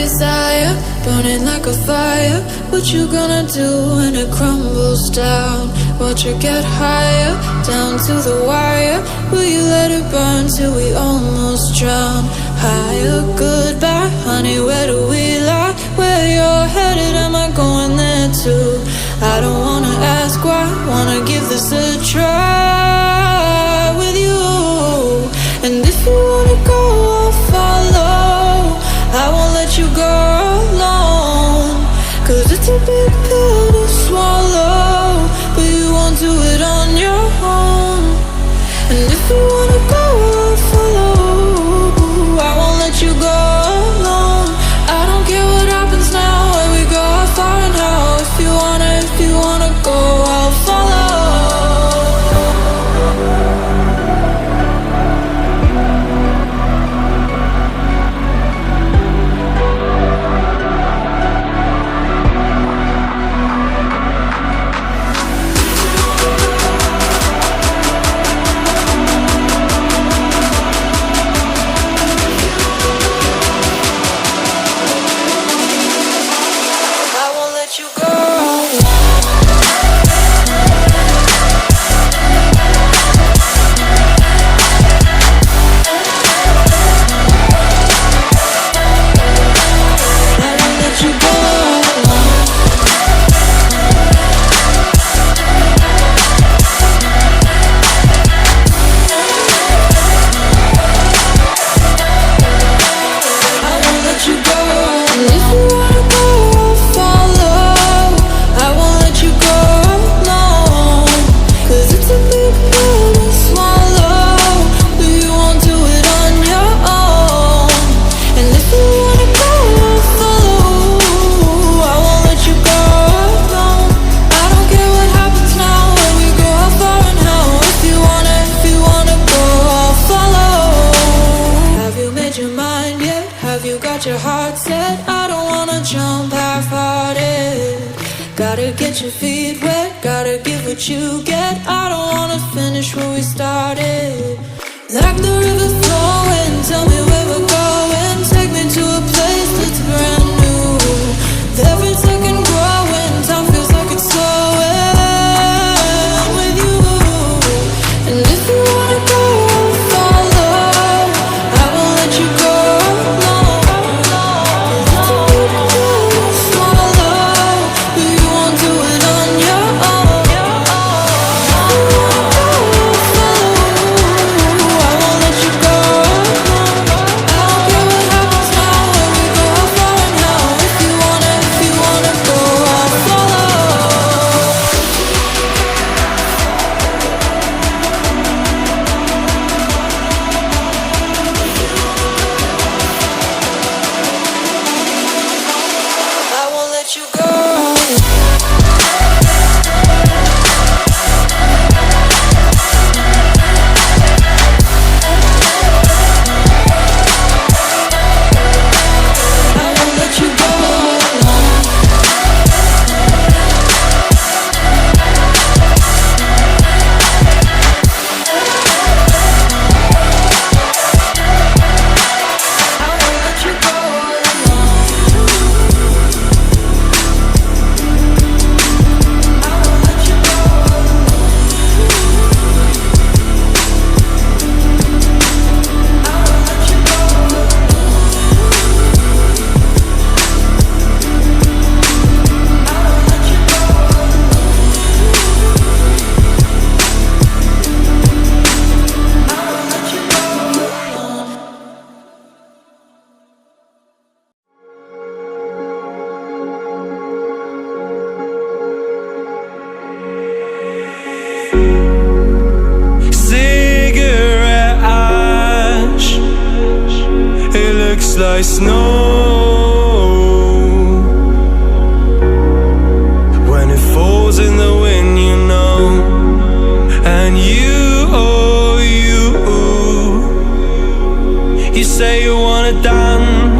desire, burning like a fire. What you gonna do when it crumbles down? Watch it get higher, down to the wire. Will you let it burn till we almost drown? Higher, goodbye, honey, where do we lie? Where you're headed, am I going there too? I don't wanna ask why, wanna give this a try with you. And if you wanna go, I'll follow. I won't let you go alone, 'cause it's a big pill to swallow, but you won't do it on your own. And if you wanna go, I'll follow. I won't let you go alone. I don't care what happens now, where we go, how far and how. If you wanna go, I'll follow. Gotta get your feet wet, gotta give what you get. I don't wanna finish where we started. Like the river flowing, tell me where we're going. Take me to a place that's brand new. Every second growing, time feels like it's slowing with you. And if you wanna go, I'll follow. I won't let you go alone. It's a big pill to swallow, but you won't do it on your own. If you wanna go, I'll follow. I won't let you go alone. I don't care what happens now, where we go, how far and how. If you wanna go, I'll follow. I won't let you go. I won't let you go alone. I won't let you go alone. I won't let you go alone. I won't let you go Cigarette ash, it looks like snow when it falls in the wind, you know. And you say you wanna dance,